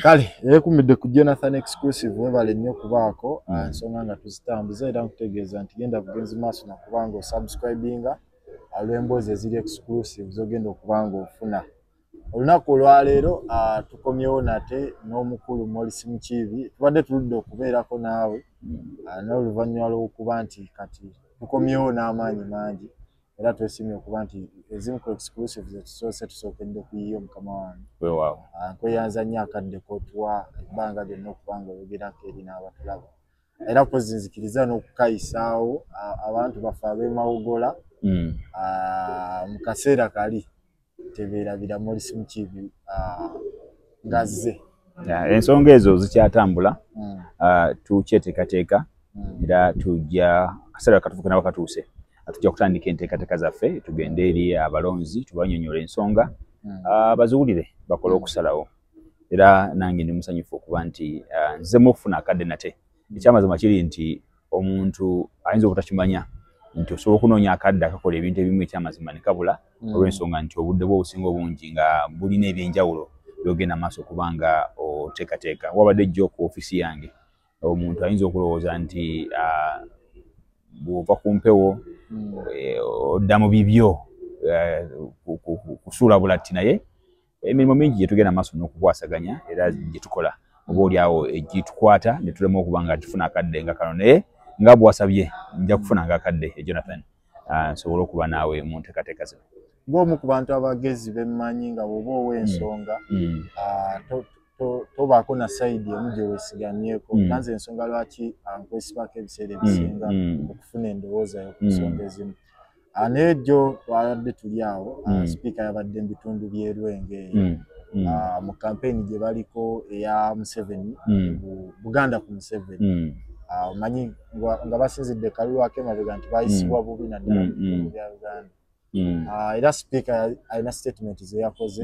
Kale yekumidde ku Jonathan exclusive webale nnyo kubaako ensonga nga tuzitambuza era nkutegeeza nti genda bugenzi maaso nakubanga osubscribinga alw'emboozi eziri exclusive zogenda okubanga ofuna. Olunaku olwaleero tukomyewo nate n'omukulu Morris Mukiibi tubadde tuludde okubeerako naawe n'oluvannyuma lw'okuba nti kati tukomyewo n'amaanyi mangi era twesimye okuba nti ezimu ku exclusive zetusoose tusookedde kuyiyo mukama wange. Weewaawo. Nkweyanza nnyo akadde k'otuwa ebbanga lyonna okuba oyogerako eri n'abatulaba. Era pozi nzikiriza n'okukayisaawo abantu baffe ab'emawugola mu kaseera kali tebeerabira Morris Mukiibi ngazze. Ensonga ezo zikyatambula tukyeteekateeka era tujja akaseera katufuuke nabo katuuse tujja kutandika enteekateeka zaffe tugende eri abalonzi tubanyonyola ensonga baziwulire bakole okusalawo era nange ndi musanyufu okuba nti nzemu okufuna akadde nate ekyamazima kiri nti omuntu ayinza obutakimanya nti osobola okunoonya akadde akakola ebintu ebimu ekyamazima ne kabula olw'ensonga nti obudde bwe obusinga obungi nga bulina ebyenjawulo byogenda maaso okuba nga oteekateeka. Wabadde jjo ku ofiisi yange omuntu ayinza okulowooza nti bw'ova ku mpewo odda mu bibyo kusuula bulatti naye emirimu mingi gye tugenda maaso n'okukwasaganya era gye tukola oba oliawo egitukwata ne tulema okuba nga tufuna akadde nga kano naye nga bwasabye nja kufuna nga akadde Jonathan nsobole okuba naawe mu nteekateeka zino. Ng'omu ku bantu abagezi bemmanyi nga bw'oba ow'ensonga tobaako na sayidi emu gye weesigamyeko nanze ensonga lwaki nkwesibako ebiseera ebisinga okufuna endowooza yo ku nsonga ezimu. Naye jjo twabadde tuli awo sipiika yabadde mu bitundu by'e Lwenge mu kampeyini gye baliko eya Museveni Buganda ku Museveni omanyi nga basinzidde kalulu ak'emabega nti bayisibwa bubi naddala mu bitundu bya Uganda. Era sipiika alina statement ze yakoze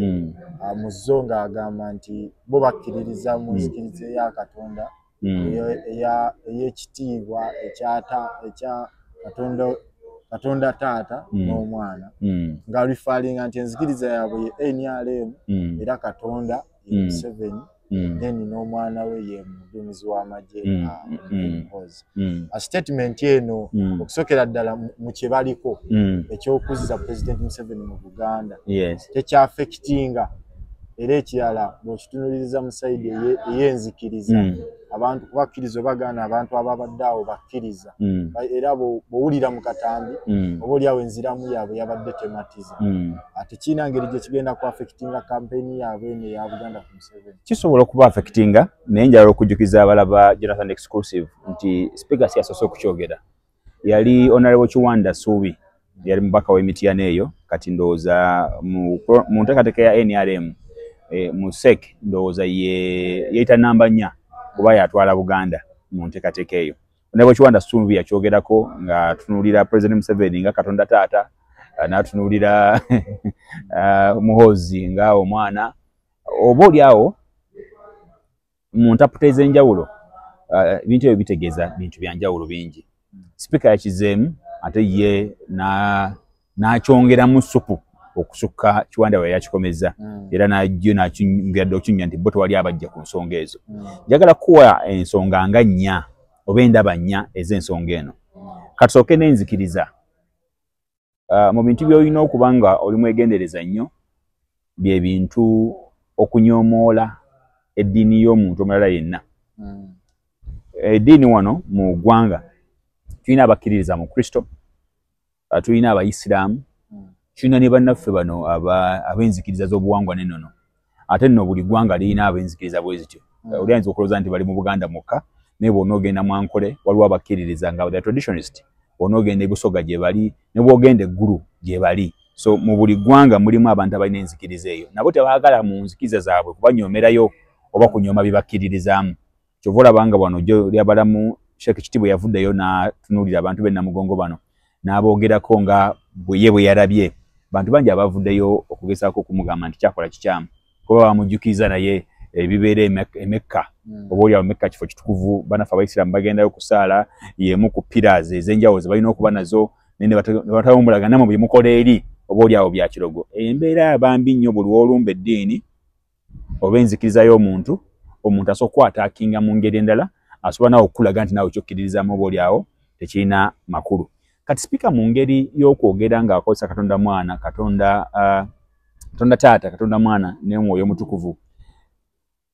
mu zo ng'agamba nti bo bakkiririza mu nzikiriza eya Katonda ey'ekitiibwa ekya Katonda Taata n'Omwana nga rifaalinga nti enzikiriza yaabwe ye NRM era Katonda ye Museveni then n'omwana we ye muduumizi w'amagye Muhoozi. Statement eno okusookera ddala mu kye baliko eky'okuzza President Museveni mu Buganda tekyafekitinga era ekirala bw'okitunuliriza mu sayidi ey'enzikiriza abantu kubakkiriza bagaana abantu ababadde awo bakkiriza era bw'owulira mu katambi oba oliawo enziramu yaabwe yabadde tematiza tekiina ngeri gye kigenda ku affectinga kampeyini yaabwe eno eya Buganda ku Museveni. Kisobola okuba affectinga naye njagala okujjukiza abalaba Jonathan exclusive nti sipiika si yasoose okukyogera yali Honorable Kiwanda Suubi yali mubaka w'Emityana eyo kati ndowooza mu nteekateeka ya NRM mu SEC ndowooza yeyita namba 4 kuba yatwala Buganda mu nteekateeka eyo. Honorable Kiwanda Suubi yakyogerako nga tunuulira President Museveni nga Katonda Taata n'atunuulira Muhoozi nga omwana oba oliawo mu ntaputa ez'enjawulo ebintu ebyo bitegeeza bintu bya njawulo bingi. Sipiika yakizeemu ate ye n'akyongeramu supu okusukka Kiwanda we yakikomeza era najjo n'akyongedde okunyumya nti bo tewali abajja ku nsonga ezo. Njagala kuwa ensonga nga 4 oba endaba 4 ez'ensonga eno. Katusooke n'enzikiriza. Mu bintu by'olina okuba nga oli mwegendereza nnyo bye bintu okunyoomoola eddiini y'omuntu omulala yenna. Eddiini wano mu ggwanga tulina abakkiririza mu Kristo, tulina Abayisiraamu, tulina ne bannaffe bano ab'enzikiriza z'obuwangwa n'ennono. Ate nno buli ggwanga lirina ab'enzikiriza bwe zityo. Oli ayinza okulowooza nti bali mu Buganda mukka naye bw'onoogenda mu Ankole waliwo abakkiririza nga the traditionalist, bw'onoogenda e Busoga gye bali ne bw'ogenda eggulu gye bali. So mu buli ggwanga mulimu abantu abalina enzikiriza eyo. Nabo tebaagala mu nzikiriza zaabwe kubanyoomerayo oba kunyooma bibakkiririzaamu. Kyova olabanga wano gyo lyabalamu Sheikh Kitiibwe yavuddeyo n'atunuulira abantu b'e Namugongo bano n'aboogerako nga bwe yarabye. Bantu bangi abavuddeyo okugezaako okumugamba nti kyakola kikyamu kuba bamujjukiza naye ebibeera e Mecca oba oliawo Mecca kifo kitukuvu banaffe Abayisiraamu bagendayo kusaala y'emu ku pillars ez'enjawulo ze balina okuba nazo ne batawumbulagana mu bye mukola eri oba oliawo bya kirogo. Embeera bambi nnyo buli olumba eddiini oba enzikiriza y'omuntu omuntu asobola okukwataakinga mu ngeri endala asobola nawe okulaga nti nawe kyokkiririzaamu oba oliawo tekirina makulu. Kati sipiika mu ngeri y'okwogera ng'akozesa Katonda Mwana, Katonda Taata, Katonda Mwana ne Mwoyo Mutukuvu,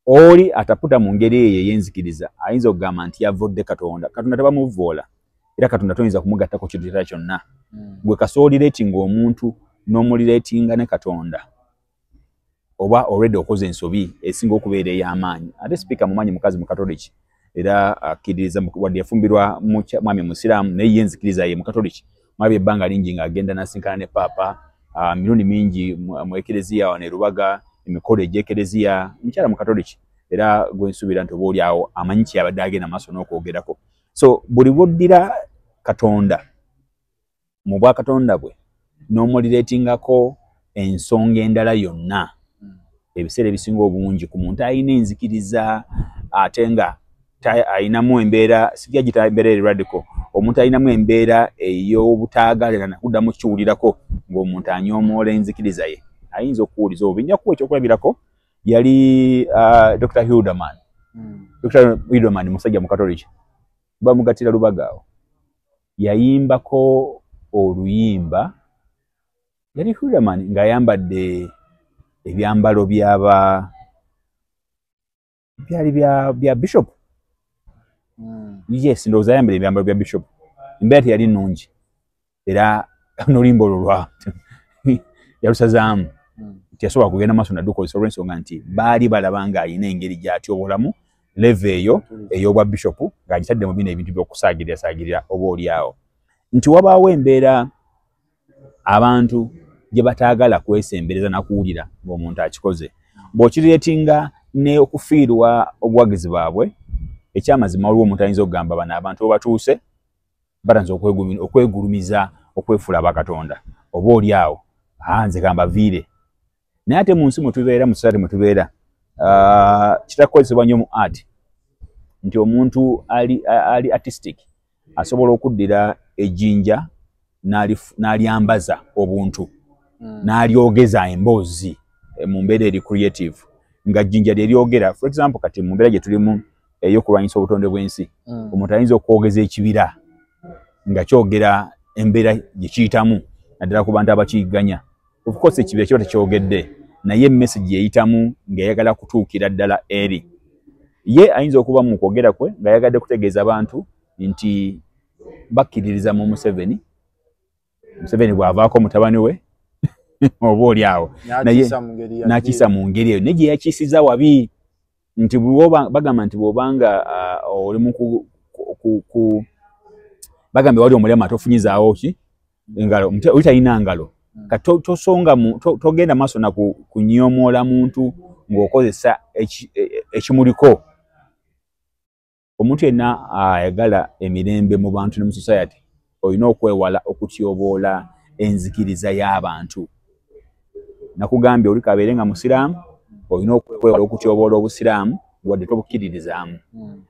oli ataputa mu ngeri eyo ey'enzikiriza ayinza okugamba nti yavodde Katonda. Katonda tabamuvvoola era Katonda toyinza kumugattako kintu kirala kyonna. Gwe kasoolireetinga omuntu n'omulireetinga ne Katonda oba already okoze ensobi esinga okubeera ey'amaanyi. Ate sipiika mumanyi mukazi mu Katoliki era akkiririza wadde yafumbirwa mwami Musiraamu naye yenzikiriza ye mu Katoliki. Mwabye ebbanga lingi ng'agenda n'asinkana ne Paapa mirundi mingi mu Ekereziya wano e Rubaga, emikolo egy'Ekereziya, mukyala mu Katoliki era gwe nsuubira nti oba oliawo amanyi kyabadde agenda maaso n'okwogerako. So buli bw'oddira Katonda mu bwakatonda bwe n'omulireetingako ensonga endala yonna, ebiseera ebisinga obungi ku muntu alina enzikiriza ate nga ayinamu embeera sijja gita embeera eri radical, omuntu ayinamu embeera ey'obutaagalira na kuddamu kiwulirako ng'omuntu anyoomoola enzikiriza ye, ayinza okuwuliza obubi. Nja kuwa ekyokulabirako yali Dr. Hildeman. Dr. Hildeman musajja mu Katoliki bamugatira Lubaga awo, yayimbako oluyimba, yali Hildeman ng'ayambadde ebyambalo byaba byali bya bishop. Yes, ndowooza ayambala ebyambalo bya bishop. Embeera teyali nnungi era n'oluyimba olwo lwa yalusazaamu teyasobola kugenda maaso naddukozesa olw'ensonga nti baali balaba ng'alina engeri gy'atyobolamu leve eyo ey'obwa bishop ng'agitadde mu bino ebintu by'okusaagirira oba oliawo. Nti wabaawo embeera abantu gye bataagala kwesembereza na kuwulira ng'omuntu akikoze. Bw'okirireetinga ne okufiirwa obuwagizi baabwe, ekyamazima waliwo omuntu ayinza okugamba bano abantu batuuse batanze okwegulumiza okwefuula bakatonda oba oliawo nze kambaviire. Naye ate mu nsi mwe tubeera, mu society mwe tubeera, kitakozesebwa nnyo mu art nti omuntu ali artistic asobola okuddira ejjinja n'alyambaza obuntu n'alyogeza emboozi mu mbeera eri creative nga jjinja lyeryogera. For example kati mu mbeera gye tulimu ey'okulwanyisa obutonde bw'ensi, omuntu ayinza okwogeza ekibira nga kyogera embeera gye kiyitamu naddala ku bantu abakiyigganya. Of course ekibira kiba tekyogedde naye message eyitamu ng'ayagala kutuukira ddala eri. Ye ayinza okuba mu kwogera kwe ng'ayagadde kutegeeza abantu nti bakkiririza mu Museveni bw'avaako mutabani we oba oliawo n'akisa mu ngeri eyo naye gye yakiisiza wabi nti bagamba nti bw'obanga oli bagambye wali omulema tofunyizaawo ki engalo oli talina ngalo tosonga togenda maaso na kunyoomoola muntu ng'okozesa ekimuliko. Omuntu yenna ayagala emirembe mu bantu ne mu society olina okwewala okutyoboola enzikiriza y'abantu. Nakugambye oli kabeere nga Musiraamu olina okwewala okutyoboola obusiraamu wadde tobukkiririzaamu.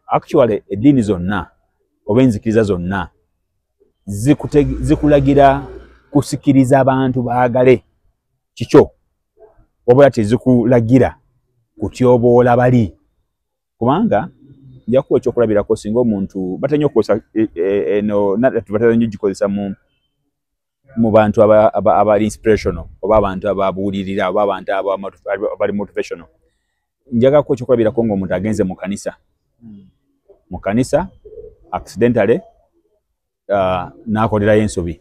Actually eddiini zonna oba enzikiriza zonna zikulagira kusikiriza abantu baagale kikyo wabula tezikulagira kutyoboola bali. Kubanga njakuwa ekyokulabirako singa omuntu batanya okukozesa eno batanya nnyo gikozesa mu bantu abali inspirational oba abantu ababuulirira oba abantu abali motivational. Njagako ekyokulabirako ng'omuntu agenze mu kanisa accidentally n'akolerayo ensobi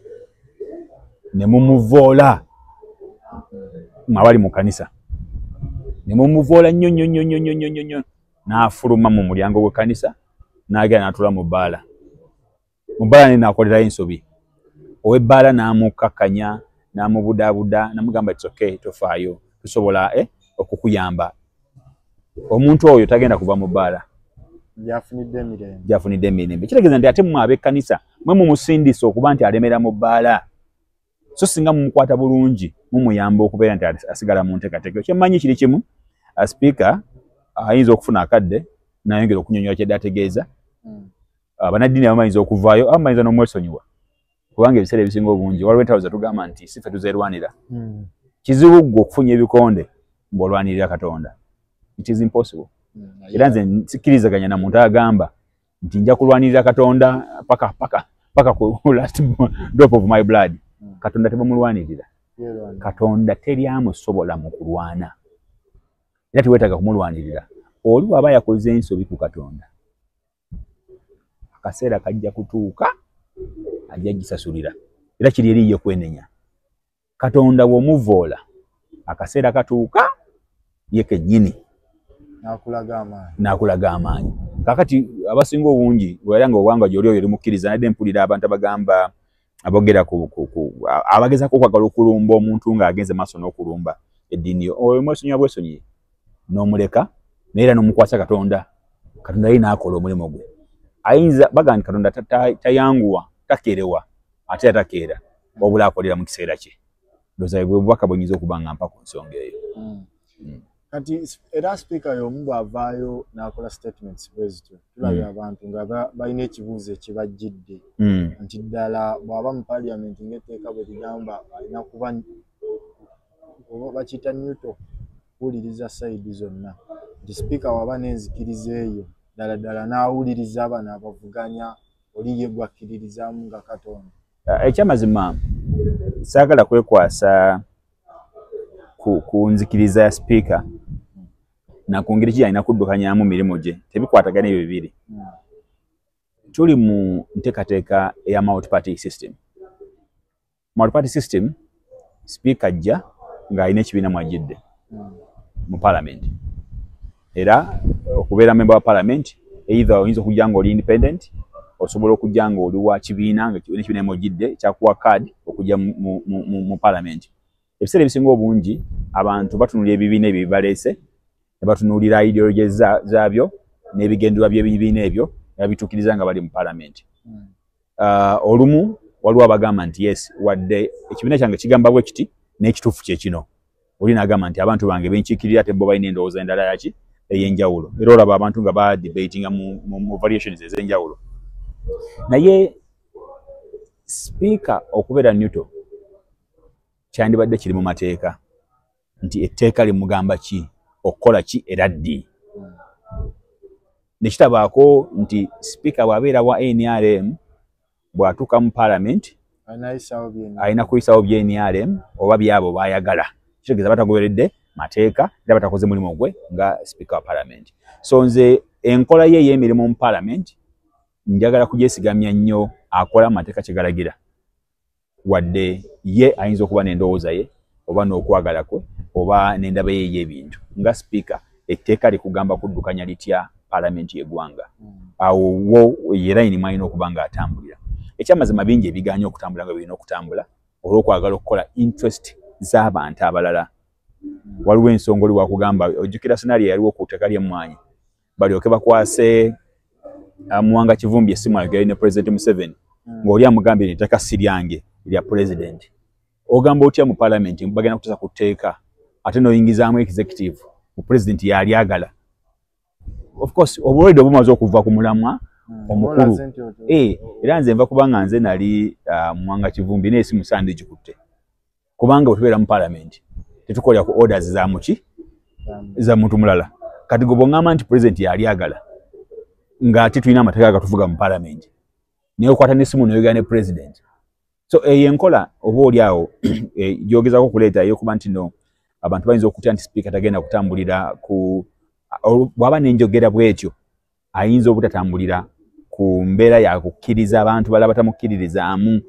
ne mumuvoola abali mu kanisa ne mumuvoola nnyo n'afuluma mu mulyango gw'ekkanisa n'agenda n'atuula mu bbaala ne n'akolerayo ensobi. Ow'ebbaala n'amukakkanya n'amubudaabuda n'amugamba it's okay tofaayo tusobola okukuyamba. Omuntu oyo tagenda kuva mu bbaala, gyafunidde emirembe. Kitegeeza nti ate mmwe ab'ekkanisa mwe mumusindisa okuba nti alemera mu bbaala, so singa mumukwata bulungi mumuyamba okubeera nti asigala mu nteekateeka. Kyemmanyi kiri kimu, sipiika ayinza okufuna akadde n'ayongera okunyonyola kyedde ategeeza. Bannaddiini abamu bayinza okuvaayo, abamu bayinza n'omwesonyiwa kubanga ebiseera ebisinga obungi waliwo entalo zetugamba nti si ffe tuzeerwanira. Kizibu ggwe okufunya ebikonde ng'olwanirira Katonda. it is impossible. Era nze nsikirizaganya na muntu agamba nti nja kulwanirira Katonda paka ku last drop of my blood. Katonda tebamulwanirira. Katonda teri amusobola mu kulwana. Era tiwetaaga kumulwanirira. Oli bw'aba yakoze ensobi ku Katonda, akaseera kajja kutuuka ajja gisasulira. Era kiri eri ye kwenenya. Katonda bw'omuvoola akaseera katuuka ye kennyini n'akulaga amaanyi. Kakati abasinga obungi bw'era ng'obwanga gy'oli oyo limukkiriza, nadde mpulira abantu abagamba abogera abagezaako okwagala okulumba omuntu ng'agenze maaso n'okulumba eddiini yo. Oyo mwesonyiwa bwesonyi n'omuleka naye era n'omukwasa Katonda. Katonda ye n'akola omulimu gwe. Ayinza baga nti Katonda tayanguwa, takeerewa, ate atakeera wabula akolera mu kiseera kye. Ndowooza bwe bubaka bwenyinza okuba nga mpa ku nsonga eyo. Kati era speaker y'omu bw'avaayo n'akola statements bwezityo, tulabye abantu nga balina ekibuuzo ekibajjidde nti ddala bw'aba mu parliament ng'etteeka bwe ligamba alina kuba bakiyita neutral, kuwuliriza sayidi zonna. Nti speaker waba n'enzikiriza eyo ddala n'awuliriza bano abavuganya, oli ye gwakkiririzaamu nga Katonda. Ekyamazima saagala kwekwasa ku nzikiriza ya speaker na ku ngeri ki alina kuddukanyaamu mirimu gye, tebikwatagana ebyo bibiri. Tuli mu nteekateeka eya multi-party system. Multi-party system, speaker ajja ng'alina ekibiina mw'ajjidde mu parliament. Era okubeera member wa parliament, either oyinza okujja ng'oli independent, osobola okujja ng'oli wa kibiina n'ekibiina mw'ojjidde kyakuwa card okujja mu parliament. Ebiseera ebisinga obungi abantu batunuulira ebibiina ebyo bibaleese, ne batunuulira ideology zaabyo n'ebigendererwa by'ebibiina ebyo ne babituukiriza nga bali mu parliament. Olumu waliwo abagamba nti yes, wadde ekibiina kyange kigamba bwe kiti n'ekituufu kye kino. Oli n'agamba nti abantu bange benkiikirira ate bo balina endowooza endala yaki ey'enjawulo. Era olaba abantu nga badebatinga mu variations ez'enjawulo. Naye speaker okubeera neutral kyandibadde kiri mu mateeka nti etteeka limugamba ki, okukola ki era ddi. Nekitabaako nti speaker bw'abeera wa NRM bw'atuuka mu parliament alina kuyisawo bya NRM oba byabo baayagala. Kitegeeza batagoberedde mateeka era batakoze mulimu gwe nga speaker wa parliament. So nze enkola ye ey'emirimu mu parliament njagala kugyesigamya nnyo akola mateeka kye galagira. Wadde ye ayinza okuba n'endowooza ye oba n'okwagala kwe oba n'endaba ye y'ebintu. Nga speaker etteeka likugamba kuddukanya litya parliament y'eggwanga. Awo wo ye layini mwalina okuba ng'atambulira. Ekyamazima bingi ebigaanya okutambula nga birina okutambula olw'okwagala okukola interest z'abantu abalala. Waliwo ensonga oli wakugamba ojjukira scenario yaliwo ku ttaka ly'emmwanyi balyoke bakwase Muwanga Kivumbi essimu yali ne President Museveni ng'oli amugambye ettaka si lyange lya president. Ogamba otya mu parliament bagenda kutesa ku tteeka ate n'oyingizaamu executive mu president yalyagala. Of course obulwadde obumaze okuva ku mulamwa omukulu. Era nze nva kubanga nze nali Muwanga Kivumbi n'essimu sandi gikutte. Kubanga bwe tubeera mu parliament tetukolera ku orders za muki za muntu mulala. Kati gwe bw'oŋŋamba nti president yalyagala ng'ate tulina amateeka agatuvuga mu parliament naye okwata n'essimu n'oyogera ne president. So eyo enkola oba oli awo gyogezaako okuleeta ey'okuba nti no abantu bayinza okutya nti speaker tagenda kutambulira ku bw'aba n'enjogera bw'etyo ayinza obutatambulira ku mbeera ya kukkiriza abantu balala batamukkiririzaamu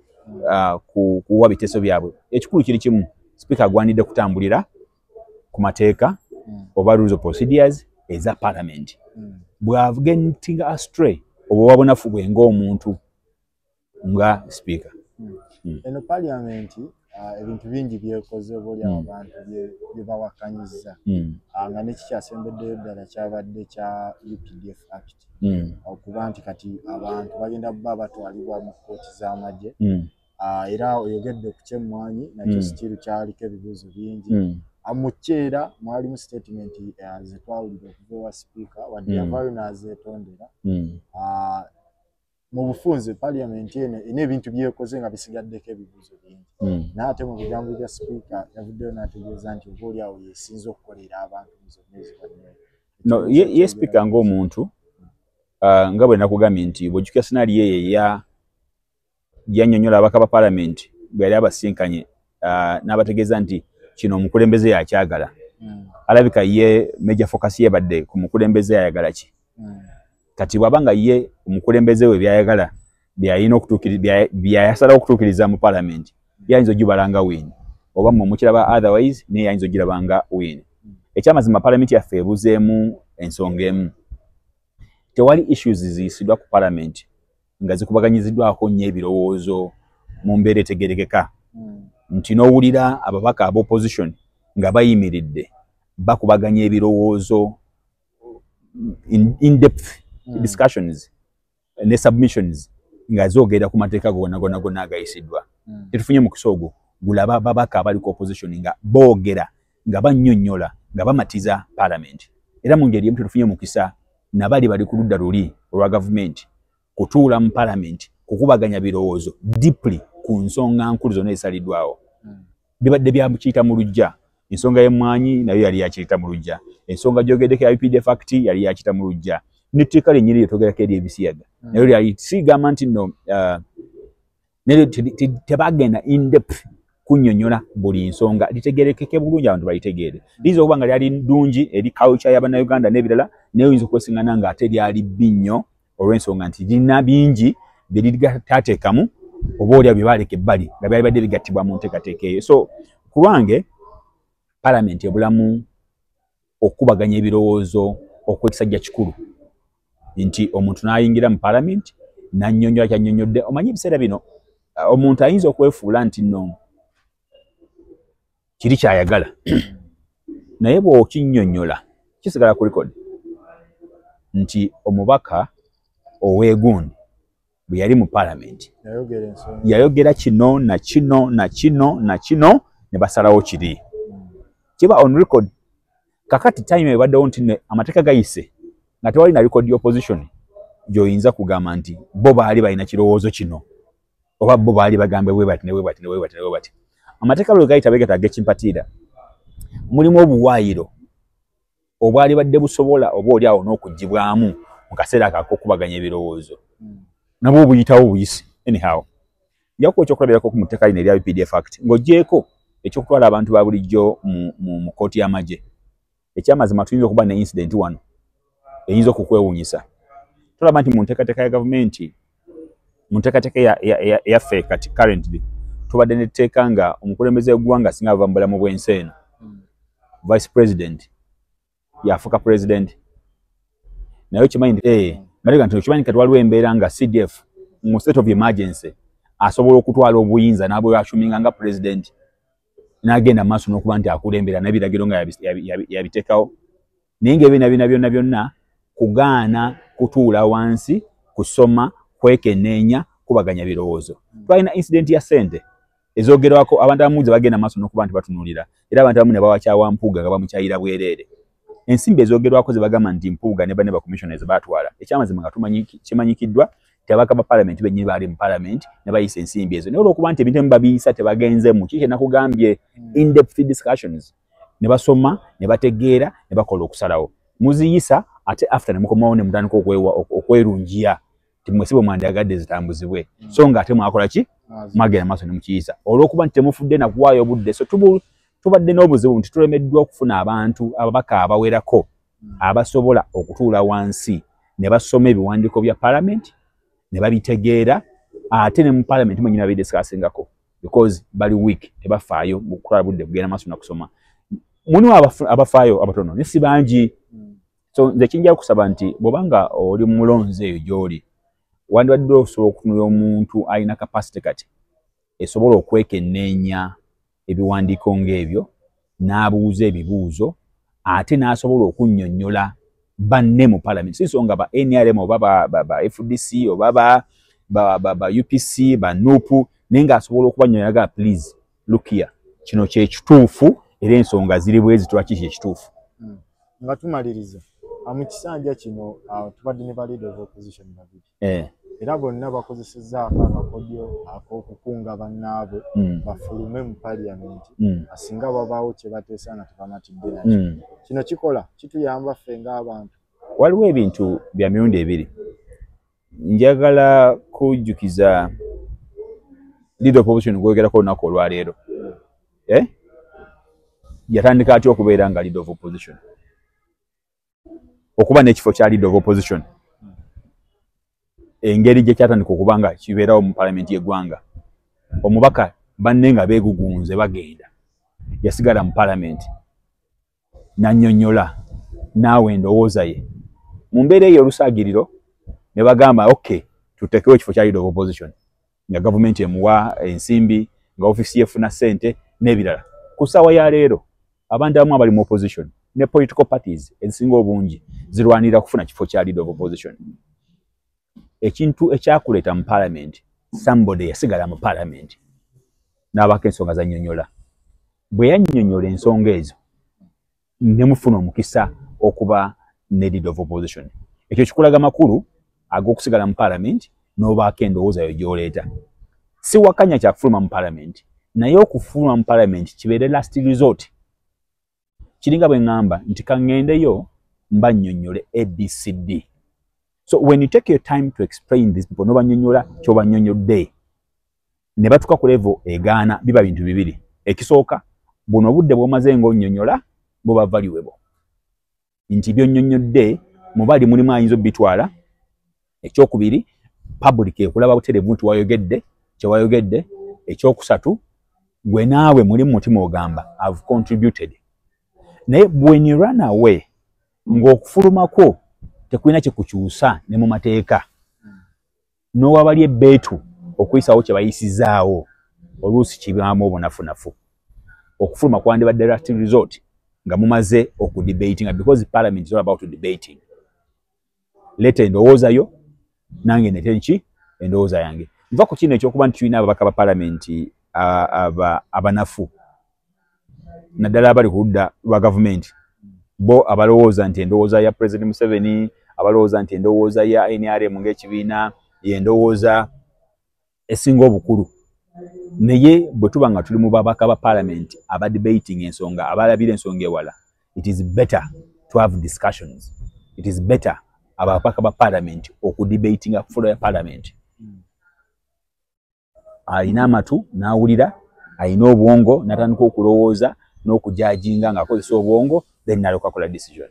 kuwa biteeso byabwe. Ekikulu kiri kimu, speaker agwanidde kutambulira ku mateeka oba rules of procedures eza parliament. Bw'agentinga astray oba wabunafu bwe ng'omuntu nga speaker. Eno parliament ebintu bingi byekoze buli abantu bye bawakanyiza nga nekikyasembeddeyo ddala kyabadde kya UPDF Act okuba nti kati abantu bagenda bba batwalibwa mu kkooti z'amagye. Era oyogedde ku kyemmwanyi nakyo stiru kyaliko ebibuuzo bingi. Mu kyeera mwalimu statement ze twawulira okuva ewa speaker wadde yavaayo n'azeetondera. Mu bufunze parliament eno ebintu byekoze nga bisigaddeko ebibuuzo bingi. N'ate mu bigambo bya speaker yavuddeyo n'ategeeza nti oba oli awo yeesinza okukolera abantu zonna ezibaddeyo. no ye speaker ng'omuntu nga bwe nakugambye nti bw'ojjukira scenario ye yannyonnyola ababaka ba parliament bwe yali abasinkanye n'abategeeza nti kino omukulembeze yakyagala. Alabika ye major focus yebadde ku mukulembeze ayagala ki. Kati bw'abanga ye omukulembeze we byayagala byayasalawo okutuukiriza mu parliament yayinza ogibalanga win oba mumukiraba otherwise naye yayinza ogirabanga win. Ekyamazima parliament yaffe ebuzeemu ensonga emu. Tewali issues ziyisiddwa ku parliament nga zikubaganyiziddwako nnyo ebirowoozo mu mbeera etegerekeka nti n'owulira ababaka aba opposition nga bayimiridde bakubaganya ebirowoozo in depth discussions ne submissions nga zoogera ku mateeka gonna agayisiddwa. Tetufunye mukisa ogwo gulaba babaka abali ku opposition nga boogera nga bannyonnyola nga bamatiza parliament. Era mu ngeri emu tetufunye mukisa nabali bali ku ludda luli olwa government kutuula mu parliament kukubaganya birowoozo deeply ku nsonga nkulu zonna ezisaliddwawo. Bibadde byakiyita mu luggya. Ensonga y'emmwanyi nayo yali yakiyita mu luggya. Ensonga gyogeddeko ya UPDF Act yali yakiyita mu luggya. N'etteeka lyennyini lyetwogerako ery'ebisiyaga nayo lyali sigamba nti nno tebagenda in depth kunnyonnyola buli nsonga litegerekeke bulungi abantu balitegeere. Liyinza okuba nga lyali ddungi eri culture y'Abannayuganda n'ebirala naye oyinza okwesiŋŋana nga ate lyali bbi nnyo olw'ensonga nti lirina bingi bye liritateekamu oba olya bye baaleka ebbali nga byali badde bigattibwa mu nteekateeka eyo. So ku lwange parliament ebulamu okubaganya ebirowoozo okw'ekisajja kikulu nti omuntu n'ayingira mu parliament n'annyonnyola ky'annyonnyodde. Omanyi ebiseera bino omuntu ayinza okwefuula nti nno kiri kyayagala naye bw'okinnyonnyola kisigala ku record nti omubaka ow'egundi bwe yali mu parliament yayogera kino na kino na kino na kino ne basalawo kiri kiba on record. Kakati time ebaddewo nti amateeka gayise nga tewali na record opposition gy'oyinza kugamba nti bo baali balina kirowoozo kino oba bo baali bagambe bwe bati ne bwe bati ne bwe bati ne bwe bati. Amateeka bwe gayita begetaaga ekimpatiira mulimu obuwaayiro obwali badde busobola oba oli awo n'okuggyibwamu mu kaseera ak'okubaganya ebirowoozo nabwo obuyitawo buyisi. Anyhow njakuba ekyokulabirako ku tteeka lino erya UPDF Act ng'oggyeko ekyokutwala abantu ba bulijjo mu kkooti y'amagye. Ekyamazima tuyinza okuba ne incident wano eyinza okukwewuunyisa. Tulaba nti mu nteekateeka ya gavumenti mu nteekateeka yaffe kati currently tubadde n'etteeka nga omukulembeze w'eggwanga singa ava mu bulamu bw'ensi eno vice president yafuuka president naye okimanyi nti okimanyi kati waliwo embeera nga CDF mu state of emergency asobola okutwala obuyinza n'abwashuminga nga president n'agenda maaso n'okuba nti akulembera n'ebiragiro nga yabiteekawo. Naye ng'ebiina byonna kugaana kutuula wansi kusoma kwekenneenya kubaganya birowoozo. Twalina incident ya ssente ezoogerwako abantu abamu bagenda maaso n'okuba nti batunuulira era abantu abamu ne bawakyawa Mpuuga nga bamukyayira bwereere. Ensimbi ezoogerwako ze bagamba nti Mpuuga ne banne ba commissioners baatwala. Ekyamazima nga kimanyikiddwa nti ababaka ba parliament bennyini baali mu parliament ne bayisa ensimbi ezo. Naye olw'okuba nti ebintu babiyisa tebagenzemu kiki nakugambye in-depth discussions ne basoma ne bategeera ne bakola okusalawo. Muziyisa ate after ne mukomawo ne mutandika okwerungiya timwesibe mwandagadde zitambuzibwe so nga ate mwakola ki mwagenda maaso ne mukiyisa olw'okuba nti temufudde na kuwaayo obudde. So tubadde n'obuzibu nti tulemeddwa okufuna abantu ababaka abawerako abasobola okutuula wansi ne basoma ebiwandiiko bya parliament ne babitegeera ate ne mu parliament mwenyini babidiscussingako because bali weak tebafaayo mu kutwala budde kugenda maaso na kusoma. Mulimu abafaayo abatono ne si bangi. So nze kinjala kusaba nti bw'obanga oli mulonzi eyo gy'oli wandibadde osobola okutunula omuntu alina capacity kati esobola okwekenneenya ebiwandiiko ng'ebyo n'abuuza ebibuuzo ate n'asobola okunnyonnyola banne mu parliament. Si nsonga ba NRM oba ba FDC oba ba UPC ba NUP naye ng'asobola okubannyonnyola please look here kino kyekituufu era ensonga ziri bwezi twaki kyekituufu. Nga tumaliriza mu kisanja kino tubadde ne ba leader of opposition babiri era bonna bakozesezzaako akakodyo ak'okukunga bannaabwe bafulume mu parliament asinga babaawo kye bateesa nga tebamatidde nakyo. Kino kikola kituyamba ffe ng'abantu. Waliwo ebintu bya mirundi ebiri. Njagala kujjukiza leader of opposition gwogerako olunaku olwaleero. Yatandika atya okubeera nga leader of opposition? Okuba n'ekifo kya leader of opposition. Engeri gye kyatandika okuba nga kibeerawo mu parliament y'eggwanga. Omubaka banne nga beegugunze bagenda. Yasigala mu parliament. N'annyonnyola naawe endowooza ye. Mu mbeera eyo olusaagiriro ne bagamba okay tuteekewo ekifo kya leader of opposition. Nga gavumenti emuwa ensimbi, nga ofisi efuna ssente n'ebirala. Ku ssaawa ya leero abantu abamu abali mu opposition ne political parties ezisinga obungi zirwanira kufuna kifo kya leader of opposition. Ekintu ekyakuleeta mu parliament, somebody yasigala mu parliament n'abako ensonga zannyonnyola. Bwe yannyonnyola ensonga ezo ne mufuna omukisa okuba ne leader of opposition. Ekyo kikulaga makulu ag'okusigala mu parliament n'obaako endowooza yo gy'oleeta. Si wakanya kya kufuluma mu parliament, naye okufuluma mu parliament kibeere last resort. Kiringa bwe ngamba nti kangendeyo mba nnyonnyole ABCD. So when you take your time to explain these people, n'obanyonnyola ky'obanyonnyodde, ne batuuka ku level egaana, biba bintu bibiri. Ekisooka, buno obudde bw'omaze ng'onnyonnyola buba valuable. Nti by'onnyonnyodde mu bali mulimu ayinza obbitwala. Ekyokubiri, public ekulaba butereevu nti wayogedde kye wayogedde. Ekyokusatu, gwe naawe mulimu mutima ogamba I've contributed. Naye when you run away ng'okufulumako tekulina kye kukyusa ne mu mateeka, n'owabali ebbeetu okuyisaawo kye bayisizaawo, oluusi kibaamu obunafunafu. Okufuluma kwandibadde last resort nga mumaze okudebatinga, because parliament is all about debating. Leeta endowooza yo, nange nete nki endowooza yange. Nva ku kino ekyokuba nti tulina ababaka ba parliament abanafu, naddala abali ku ludda lwa gavumenti, bo abalowooza nti endowooza ya President Museveni, abalowooza nti endowooza ya NRM ng'ekibiina y'endowooza esinga obukulu. Naye bwe tuba nga tuli mu babaka ba parliament aba debating ensonga, abalabira ensonga ewala, it is better to have discussions. It is better ababaka ba parliament okudebatinga fulo ya parliament. Alina amatu n'awulira, alina obwongo n'atandika okulowooza n'okujajinga ng'akozesa obwongo, then n'alyoka akola decision.